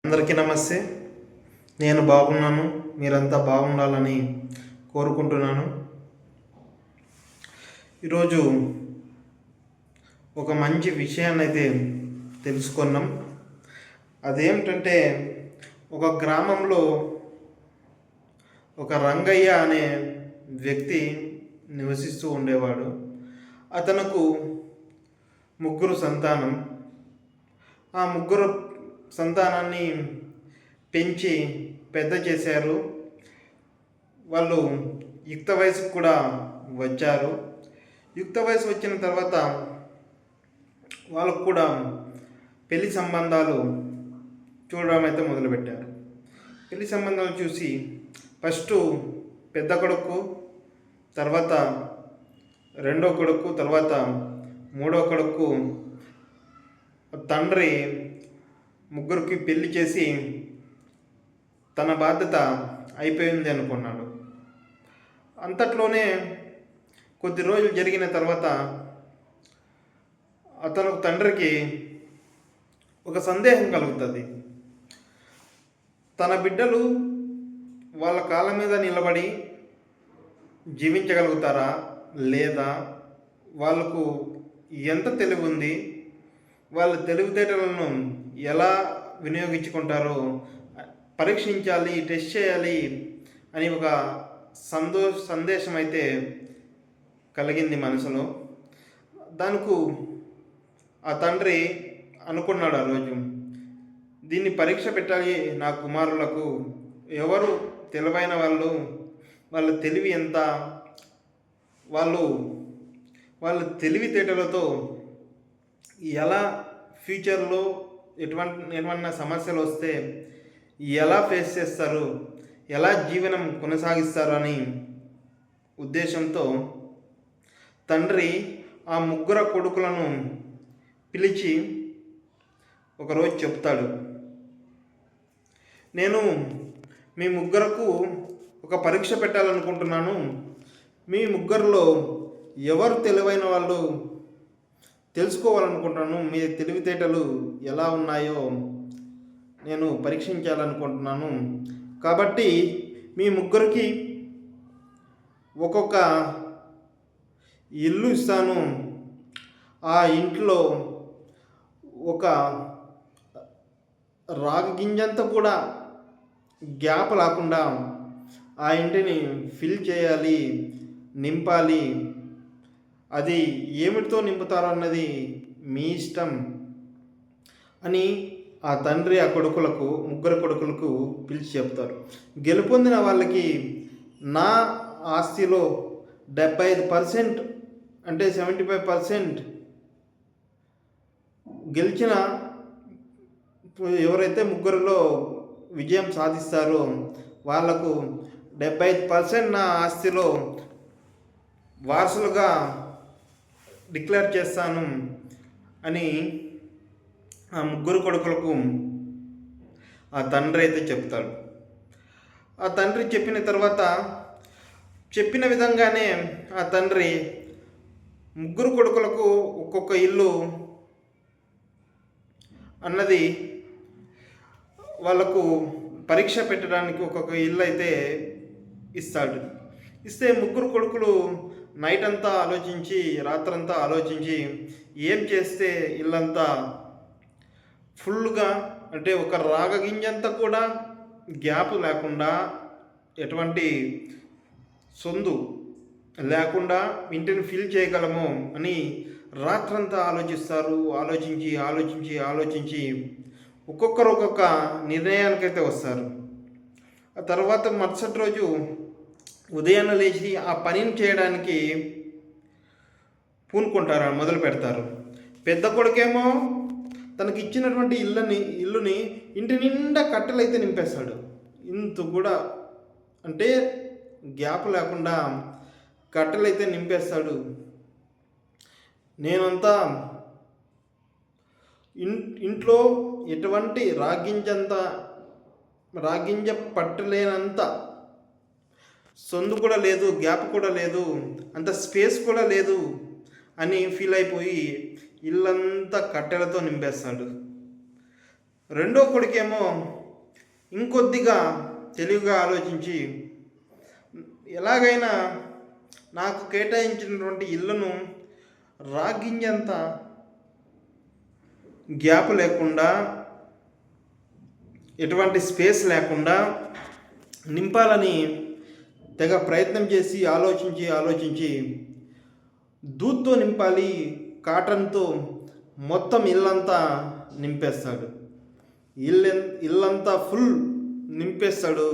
అందరికీ నమస్తే. నేను బాగున్నాను, మీరంతా బాగుండాలని కోరుకుంటున్నాను. ఈరోజు ఒక మంచి విషయాన్ని అయితే తెలుసుకున్నాం. అదేమిటంటే, ఒక గ్రామంలో ఒక రంగయ్య అనే వ్యక్తి నివసిస్తూ ఉండేవాడు. అతనుకు ముగ్గురు సంతానం. ఆ ముగ్గురు సంతానాన్ని పెంచి పెద్ద చేశారు. వాళ్ళు యుక్త వయసుకు కూడా వచ్చారు. యుక్త వయసు వచ్చిన తర్వాత వాళ్ళకు కూడా పెళ్లి సంబంధాలు చూడడం అయితే మొదలుపెట్టారు. పెళ్లి సంబంధాలు చూసి ఫస్ట్ పెద్ద కొడుకు, తర్వాత రెండో కొడుకు, తర్వాత మూడో కొడుకు తండ్రి ముగ్గురికి పెళ్లి చేసి తన బాధ్యత అయిపోయింది అనుకున్నాడు. అంతట్లోనే కొద్ది రోజులు జరిగిన తర్వాత అతను తండ్రికి ఒక సందేహం కలుగుతుంది. తన బిడ్డలు వాళ్ళ కాళ్ళ మీద నిలబడి జీవించగలుగుతారా లేదా, వాళ్ళకు ఎంత తెలివి ఉంది, వాళ్ళ తెలివితేటలను ఎలా వినియోగించుకుంటారో పరీక్షించాలి, టెస్ట్ చేయాలి అని ఒక సందేశం అయితే కలిగింది మనసులో. దానికి ఆ తండ్రి అనుకున్నాడు ఆ రోజు, దీన్ని పరీక్ష పెట్టాలి నా కుమారులకు. ఎవరు తెలివైన వాళ్ళు, వాళ్ళ తెలివి ఎంత, వాళ్ళ తెలివితేటలతో ఎలా ఫ్యూచర్లో ఏమన్నా సమస్యలు వస్తే ఎలా ఫేస్ చేస్తారు, ఎలా జీవనం కొనసాగిస్తారు అని ఉద్దేశంతో తండ్రి ఆ ముగ్గురు కొడుకులను పిలిచి ఒకరోజు చెప్తాడు, నేను మీ ముగ్గురకు ఒక పరీక్ష పెట్టాలనుకుంటున్నాను. మీ ముగ్గురులో ఎవరు తెలివైన వాళ్ళు తెలుసుకోవాలనుకుంటున్నాను. మీ తెలివితేటలు ఎలా ఉన్నాయో నేను పరీక్షించాలనుకుంటున్నాను. కాబట్టి మీ ముగ్గురికి ఒక్కొక్క ఇల్లు ఇస్తాను. ఆ ఇంట్లో ఒక రాగి గింజంత కూడా గ్యాప్ లేకుండా ఆ ఇంటిని ఫిల్ చేయాలి, నింపాలి. అది ఏమిటితో నింపుతారో అన్నది మీ ఇష్టం అని ఆ తండ్రి ఆ ముగ్గురు కొడుకులకు పిలిచి చెప్తారు. గెలుపొందిన వాళ్ళకి నా ఆస్తిలో 75% అంటే 75% గెలిచిన ఎవరైతే ముగ్గురులో విజయం సాధిస్తారో వాళ్లకు 75% నా ఆస్తిలో వారసులుగా డిక్లేర్ చేస్తాను అని ఆ ముగ్గురు కొడుకులకు ఆ తండ్రి అయితే చెప్తాడు. ఆ తండ్రి చెప్పిన తర్వాత చెప్పిన విధంగానే ఆ తండ్రి ముగ్గురు కొడుకులకు ఒక్కొక్క ఇల్లు అన్నది వాళ్ళకు పరీక్ష పెట్టడానికి ఒక్కొక్క ఇల్లు అయితే ఇస్తాడు. ఇస్తే ముగ్గురు కొడుకులు నైట్ అంతా ఆలోచించి, రాత్రంతా ఆలోచించి ఏం చేస్తే ఇల్లంతా ఫుల్గా, అంటే ఒక రాగగింజంతా కూడా గ్యాప్ లేకుండా, ఎటువంటి సొందు లేకుండా ఇంటిని ఫిల్ చేయగలము అని రాత్రంతా ఆలోచిస్తారు. ఆలోచించి ఒక్కొక్కరు ఒక్కొక్క నిర్ణయానికైతే వస్తారు. ఆ తర్వాత మరుసటి రోజు ఉదయాన్నే లేచి ఆ పనిని చేయడానికి పూనుకుంటారు, మొదలు పెడతారు. పెద్ద కొడుకేమో తనకి ఇచ్చినటువంటి ఇల్లుని ఇంటి నిండా కట్టెలైతే నింపేస్తాడు. ఇంత కూడా అంటే గ్యాప్ లేకుండా కట్టెలైతే నింపేస్తాడు. నేనంతా ఇంట్లో ఎటువంటి రాగింజ పట్టలేనంత సొందు కూడా లేదు, గ్యాప్ కూడా లేదు, అంత స్పేస్ కూడా లేదు అని ఫీల్ అయిపోయి ఇల్లంతా కట్టెలతో నింపేస్తాడు. రెండో కొడుకేమో ఇంకొద్దిగా తెలివిగా ఆలోచించి ఎలాగైనా నాకు కేటాయించినటువంటి ఇల్లును రాగింజంత గ్యాప్ లేకుండా, ఎటువంటి స్పేస్ లేకుండా నింపాలని తెగ ప్రయత్నం చేసి ఆలోచించి దూత్తో నింపాలి, కాటన్తో మొత్తం ఇల్లంతా నింపేస్తాడు. ఇల్లంతా ఫుల్ నింపేస్తాడు.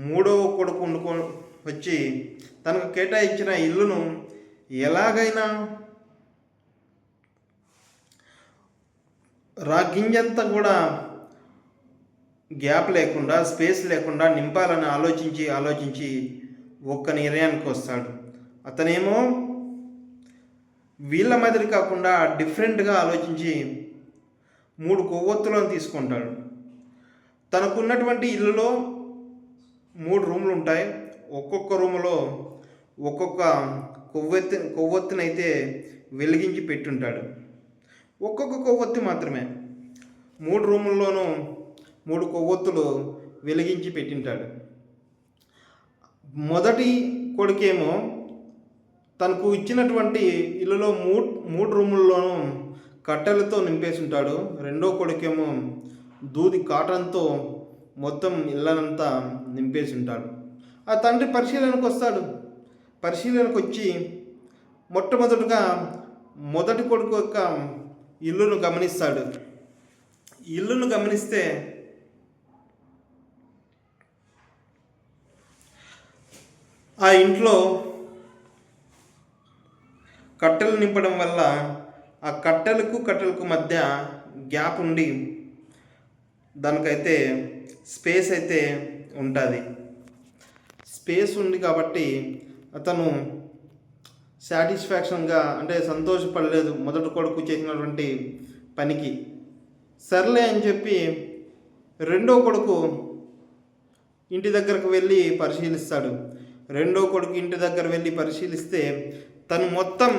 మూడవ కొడుకు వచ్చి తనకు కేటాయించిన ఇల్లును ఎలాగైనా రాగింజంతా కూడా గ్యాప్ లేకుండా, స్పేస్ లేకుండా నింపాలని ఆలోచించి ఒక్క నిర్ణయానికి వస్తాడు. అతనేమో వీళ్ళ మాదిరి కాకుండా డిఫరెంట్గా ఆలోచించి 3 కొవ్వొత్తులను తీసుకుంటాడు. తనకున్నటువంటి ఇల్లులో 3 రూములు ఉంటాయి. ఒక్కొక్క రూములో ఒక్కొక్క కొవ్వొత్తినైతే వెలిగించి పెట్టుంటాడు. ఒక్కొక్క కొవ్వొత్తి మాత్రమే 3 రూముల్లోనూ 3 కొవ్వొత్తులు వెలిగించి పెట్టింటాడు. మొదటి కొడుకేమో తనకు ఇచ్చినటువంటి ఇల్లులో 3 రూముల్లోనూ కట్టెలతో నింపేసి ఉంటాడు. రెండో కొడుకేమో దూది కాటన్తో మొత్తం ఇళ్ళనంతా నింపేసి ఉంటాడు. ఆ తండ్రి పరిశీలనకు వస్తాడు. పరిశీలనకు వచ్చి మొట్టమొదటిగా మొదటి కొడుకు యొక్క ఇల్లును గమనిస్తాడు. ఇల్లును గమనిస్తే ఆ ఇంట్లో కట్టెలు నింపడం వల్ల ఆ కట్టెలకు మధ్య గ్యాప్ ఉండి దానికైతే స్పేస్ అయితే ఉంటుంది. స్పేస్ ఉంది కాబట్టి అతను సాటిస్ఫాక్షన్గా, అంటే సంతోషపడలేదు మొదటి కొడుకు చేసినటువంటి పనికి. సర్లే అని చెప్పి రెండో కొడుకు ఇంటి దగ్గరకు వెళ్ళి పరిశీలిస్తాడు. రెండో కొడుకు ఇంటి దగ్గర వెళ్ళి పరిశీలిస్తే తను మొత్తం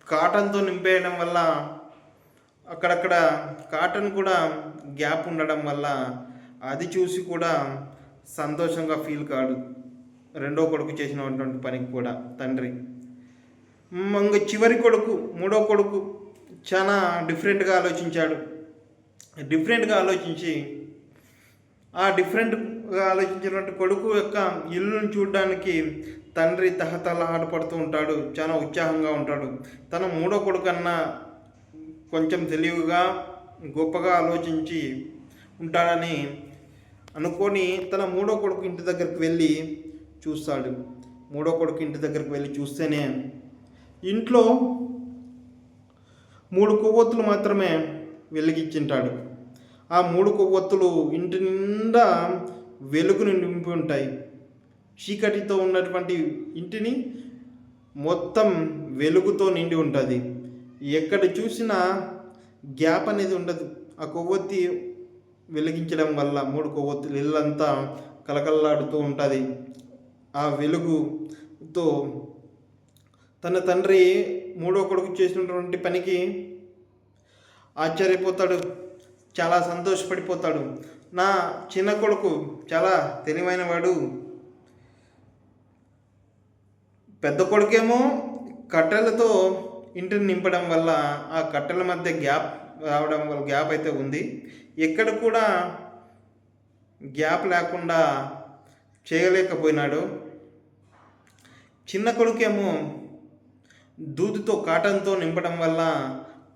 కాటన్తో నింపేయడం వల్ల అక్కడక్కడ కాటన్ కూడా గ్యాప్ ఉండడం వల్ల అది చూసి కూడా సంతోషంగా ఫీల్ కాడు రెండో కొడుకు చేసినటువంటి పనికి కూడా తండ్రి. ఇంక చివరి కొడుకు, మూడో కొడుకు చాలా డిఫరెంట్గా ఆలోచించాడు. డిఫరెంట్గా ఆలోచించి ఆ డిఫరెంట్గా ఆలోచించినటువంటి కొడుకు యొక్క ఇల్లును చూడడానికి తండ్రి తహతహలాటపడుతూ ఉంటాడు. చాలా ఉత్సాహంగా ఉంటాడు. తన మూడో కొడుకు అన్నా కొంచెం తెలివిగా గొప్పగా ఆలోచించి ఉంటాడని అనుకొని తన మూడో కొడుకు ఇంటి దగ్గరికి వెళ్ళి చూస్తాడు. మూడో కొడుకు ఇంటి దగ్గరికి వెళ్ళి చూస్తేనే ఇంట్లో 3 కొవ్వొత్తులు మాత్రమే వెలిగించింటాడు. ఆ 3 కొవ్వొత్తులు ఇంటి నిండా వెలుగుని నింపి ఉంటాయి. చీకటితో ఉన్నటువంటి ఇంటిని మొత్తం వెలుగుతో నిండి ఉంటుంది. ఎక్కడ చూసినా గ్యాప్ అనేది ఉండదు. ఆ కొవ్వొత్తి వెలిగించడం వల్ల 3 కొవ్వొత్తులు ఇల్లంతా కలకల్లాడుతూ ఉంటుంది. ఆ వెలుగుతో తన తండ్రి మూడో కొడుకు చేసినటువంటి పనికి ఆశ్చర్యపోతాడు, చాలా సంతోషపడిపోతాడు. నా చిన్న కొడుకు చాలా తెలివైన వాడు. పెద్ద కొడుకేమో కట్టెలతో ఇంటిని నింపడం వల్ల ఆ కట్టెల మధ్య గ్యాప్ రావడం వల్ల గ్యాప్ అయితే ఉంది. ఎక్కడ కూడా గ్యాప్ లేకుండా చేయలేకపోయినాడు. చిన్న కొడుకేమో దూదితో కాటన్తో నింపడం వల్ల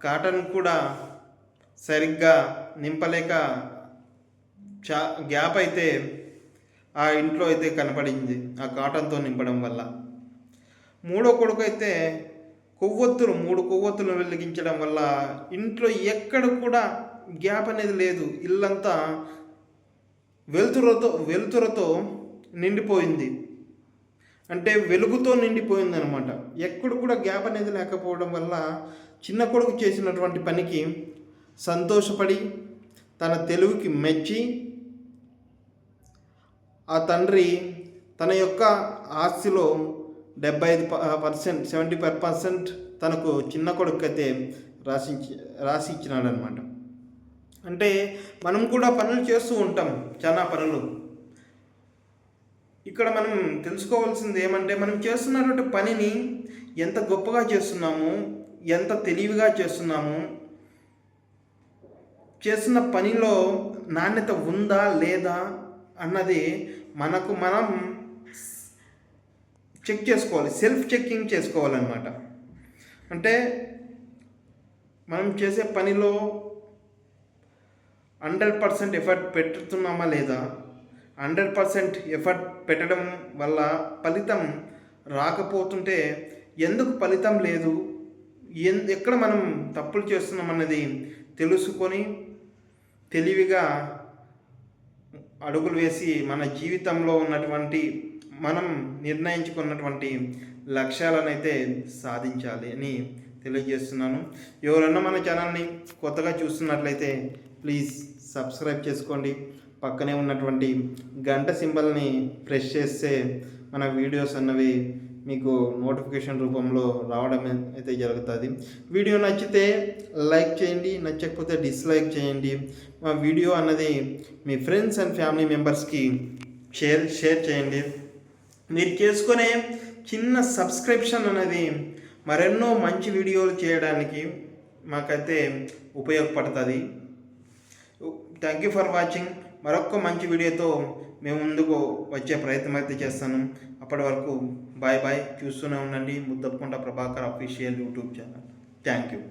కాటన్ కూడా సరిగ్గా నింపలేక గ్యాప్ అయితే ఆ ఇంట్లో అయితే కనపడింది ఆ కాటన్తో నింపడం వల్ల. మూడో కొడుకు అయితే కొవ్వొత్తులు 3 కొవ్వొత్తులు వెలిగించడం వల్ల ఇంట్లో ఎక్కడ కూడా గ్యాప్ అనేది లేదు. ఇల్లంతా వెలుతురతో నిండిపోయింది. అంటే వెలుగుతో నిండిపోయింది అనమాట. ఎక్కడ కూడా గ్యాప్ అనేది లేకపోవడం వల్ల చిన్న కొడుకు చేసినటువంటి పనికి సంతోషపడి తన తెలివికి మెచ్చి ఆ తండ్రి తన యొక్క ఆస్తిలో 75%, 70% తనకు చిన్న కొడుకు అయితే రాసి ఇచ్చినాడు అనమాట. అంటే మనం కూడా పనులు చేస్తూ ఉంటాం, చాలా పనులు. ఇక్కడ మనం తెలుసుకోవాల్సింది ఏమంటే, మనం చేస్తున్నటువంటి పనిని ఎంత గొప్పగా చేస్తున్నాము, ఎంత తెలివిగా చేస్తున్నాము, చేస్తున్న పనిలో నాణ్యత ఉందా లేదా అన్నది మనకు మనం చెక్ చేసుకోవాలి, సెల్ఫ్ చెక్కింగ్ చేసుకోవాలన్నమాట. అంటే మనం చేసే పనిలో 100% ఎఫర్ట్ పెడుతున్నామా లేదా, 100% ఎఫర్ట్ పెట్టడం వల్ల ఫలితం రాకపోతుంటే ఎందుకు ఫలితం లేదు, ఎక్కడ మనం తప్పులు చేస్తున్నాం అన్నది తెలుసుకొని తెలివిగా అడుగులు వేసి మన జీవితంలో ఉన్నటువంటి మనం నిర్ణయించుకున్నటువంటి లక్ష్యాలను అయితే సాధించాలి అని తెలియజేస్తున్నాను. ఎవరన్నా మన ఛానల్ని కొత్తగా చూస్తున్నట్లయితే ప్లీజ్ సబ్స్క్రైబ్ చేసుకోండి. పక్కనే ఉన్నటువంటి గంట సింబల్ని ప్రెస్ చేస్తే మన వీడియోస్ అన్నవి మీకు నోటిఫికేషన్ రూపంలో రావడం అయితే జరుగుతుంది. వీడియో నచ్చితే లైక్ చేయండి, నచ్చకపోతే డిస్లైక్ చేయండి. మా వీడియో అన్నది మీ ఫ్రెండ్స్ అండ్ ఫ్యామిలీ మెంబర్స్కి షేర్ చేయండి. మీరు చేసుకునే చిన్న సబ్స్క్రిప్షన్ అనేది మరెన్నో మంచి వీడియోలు చేయడానికి మాకైతే ఉపయోగపడుతుంది. Thank you for watching. మరొక మంచి వీడియోతో మేము ముందుకు వచ్చే ప్రయత్నం అయితే చేస్తాను. అప్పటి వరకు బాయ్ బాయ్. చూస్తూనే ఉండండి Muddappakonda Prabhakar official YouTube channel. Thank you.